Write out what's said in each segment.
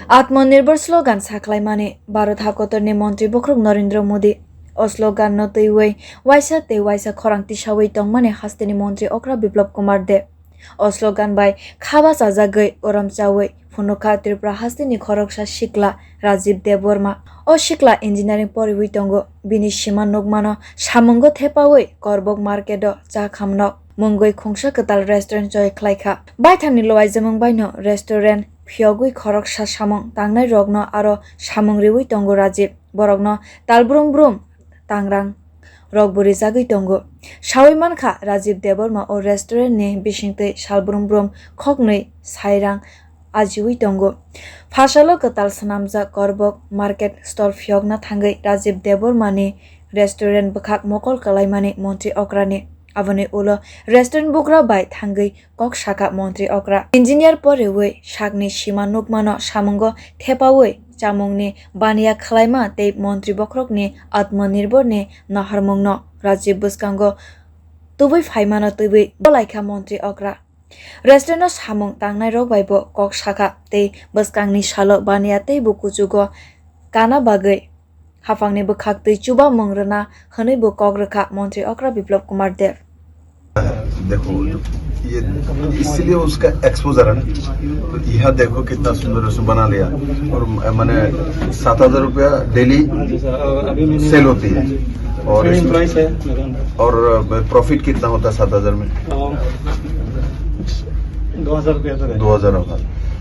आत्मनिर्भर स्लोगान साख्लायमाने भारत हाकतरनि मन्त्री बख्रक नरेन्द्र मोदी ओ स्लोगान न तैवै वाइसा ते वाइसा खरां तिसावै तंगमाने हास्तेनि मन्त्री अक्रा बिप्लब कुमार देव ओ स्लोगान बाय खाबा साजागै ओरमचावै फुनुखा त्रिपुरा हास्तेनि खरकसा शिकला राजीव देववर्मा ओ शिकला इंजिनियरिंग परिवै तंगो बिनि सिमा नगमानो सामंगो थेपावै करबक मार्केट चा खामनक मुंगै खुंसा कताल रेस्टुरेंट जय खलायखा बायथानि लवाइजमं बायनो रेस्टुरेंट फियगुई खरकसा सामं तांगनाय रगनो आरो सामंग्रिवै तंगो राजीव बरगनो तालब्रुम ब्रुम तांग्रां रगबुरि जागै तंगो सावै मानखा राजीव देववर्मा ओ रेस्टुरेंट नि बिसिंतै सालब्रुम ब्रुम खगनै साइरां आजिवै तंगो फासालो कताल सनामजा करबक मार्केट स्टल फियगना थांगै राजीव देववर्मानि रेस्टुरेंट बखाक मकल कलायमानि मंत्री अक्रानि आवने उलो रेस्टुरेंट बुग्रा बाय थांगै कक शाखा मंत्री अक्रा इंजिनियर परेवै शाकनि सीमा नुकमानो सामंगो थेपावै चामुंगनि बानिया खलायमा ते मंत्री बख्रकनि आत्मनिर्भरनि नाहारमुंनो राजीव बुस्कांगो तुबै फाइमानो तुबै बलायखा मंत्री अक्रा रेस्टुरेंट सामंग तांगनाय रग बायबो कक शाखा ते बुस्कांगनि सालो बानिया ते बुकुजुगो काना बागै हाफांनि बखाक तै चुबा मंग्रना हनै बो कग्रखा मंत्री अक्रा बिप्लब कुमार देव देखो ये इसलिए उसका एक्सपोजर है ना तो यहाँ देखो कितना सुंदर उसने बना लिया और मैंने 7,000 रुपया डेली सेल होती है और प्राइस है और प्रॉफिट कितना होता है 7,000 में 2,000 रुपया 2,000 होगा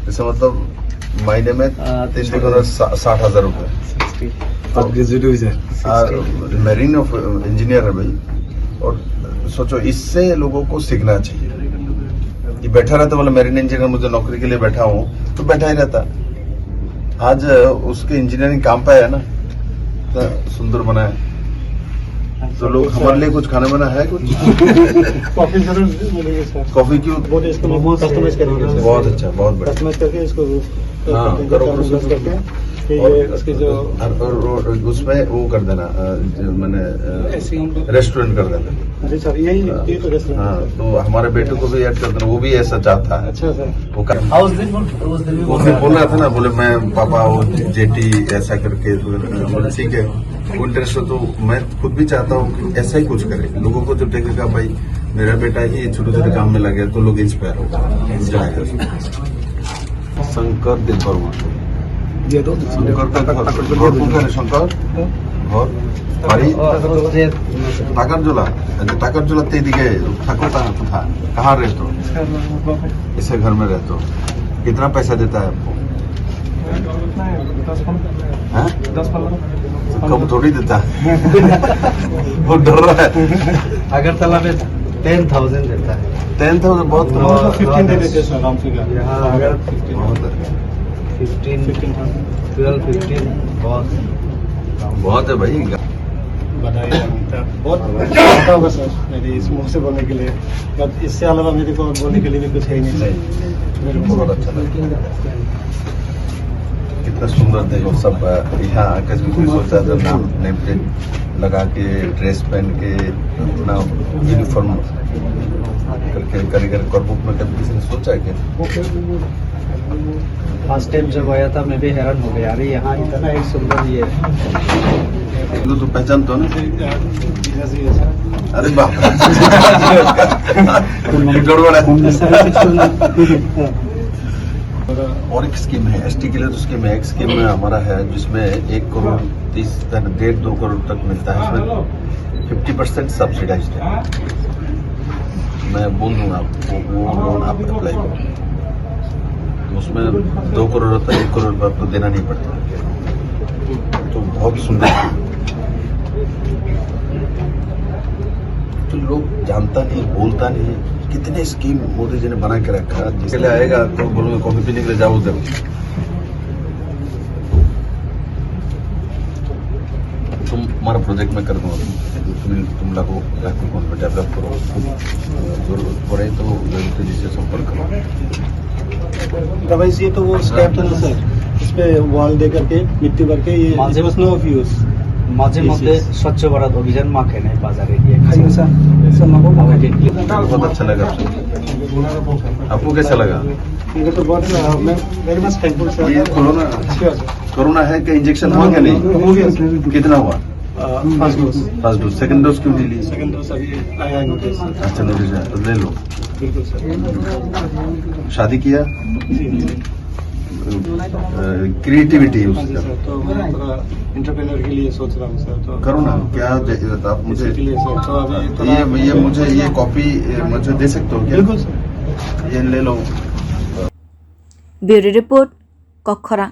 इससे मतलब महीने में 60,000 रुपये मेरीन ऑफ इंजीनियर है भाई और सोचो इससे लोगों को सीखना चाहिए ये बैठा रहता बोले मेरीन इंजीनियर मुझे नौकरी के लिए बैठा हूँ तो बैठा ही रहता आज उसके इंजीनियरिंग काम पे है ना तो सुंदर बना है तो लोग हमारे लिए कुछ खाने बना है कुछ कॉफी जरूर मिलेगी सर कॉफी क्यों बहुत इसको कस्टमाइज करेंगे बहुत अच्छा बहुत बढ़िया कस्टमाइज करके इसको हाँ, करो करके और उसके जो उसमें वो कर देना मैंने रेस्टोरेंट कर देना अरे सर यही तो रेस्टोरेंट हाँ तो हमारे बेटे को भी ऐड कर देना वो भी ऐसा चाहता है अच्छा सर वो बोल रहा था ना बोले मैं पापा वो जेटी ऐसा करके बोले ठीक है वो इंटरेस्ट हो तो मैं खुद भी चाहता हूँ कि ऐसा ही कुछ करे लोगों को जब देखेगा भाई मेरा बेटा ही छोटे छोटे काम में लगे तो लोग इंस्पायर हो जाएगा शंकर दिलवर्मा शंकर और বাড়ি টাকারজোলা টাকারজোলাতে এদিকে থাকো कहाँ रहते हो इसे घर में रहते हो कितना पैसा देता है आपको 10-15 कम थोड़ी देता है वो डर रहा है अगरतला में 10,000 देता है 10,000 बहुत 15 दे देते हैं आराम से यहाँ अगर 12-15 बहुत है भाई बधाई बहुत अच्छा होगा सर मेरे इस मुंह से बोलने के लिए बट इससे अलावा मेरे को बोलने के लिए भी कुछ है ही नहीं मेरे को बहुत अच्छा लगा कितना सुंदर देखो सब यहाँ आकर भी सोचा था नाम नेम प्लेट लगा के ड्रेस पहन के अपना यूनिफॉर्म करके कारीगर करबुक में कभी किसी ने सोचा है क्या फर्स्ट टाइम जब आया था मैं भी हैरान हो गया अरे यहाँ इतना एक सुंदर ये तो पहचान तो ना अरे बाप गड़बड़ है और एक स्कीम है एसटी के लिए तो स्कीम है एक स्कीम में हमारा है जिसमें 1 करोड़ 1.5-2 करोड़ तक मिलता है इसमें 50% सब्सिडाइज है मैं बोल दूंगा आपको वो लोन आप अप्लाई करो उसमें 2 करोड़ होता है 1 करोड़ आपको देना नहीं पड़ता तो बहुत सुंदर तो लोग जानता नहीं बोलता नहीं कितने स्कीम मोदी जी ने बना के रखा जिसके लिए आएगा तो बोलूंगा कॉफी पीने के लिए जाओ उधर तुम्हारा प्रोजेक्ट में कर दूंगा तुम लोगों को डेवलप करो जरूरत पड़े तो जी से संपर्क करो दवाई ये तो वो स्टैम्प था ना सर इस पे वॉल दे करके मिट्टी भर के ये नो ऑफ यूज মাঝে মধ্যে স্বচ্ছ ভারত অভিযান মাখেন এই বাজারে গিয়ে खाइयो सर सर नंबर बहुत अच्छा लगा आपको कैसा लगा? मेरे को बहुत वेरी मच थैंकफुल सर। ये कोरोना श्योर सर। कोरोना है क्या इंजेक्शन हुआ क्या नहीं? हो गया सर। कितना हुआ? First dose. First dose second dose क्यों नहीं ली? सेकंड डोज अभी आया नोटिस सर। अच्छा नोटिस है तो ले लो। बिल्कुल सर। शादी किया? जी जी क्रिएटिविटी हाँ जी उसका सर। तो मैं थोड़ा इंटरप्रेनर के लिए सोच रहा हूँ सर। तो करो ना क्या आप मुझे इसी के लिए सर। तो अभी थोड़ा ये मुझे ये कॉपी मुझे दे सकते हो क्या? बिल्कुल सर। ये ले लो। Bureau report कक्षरा।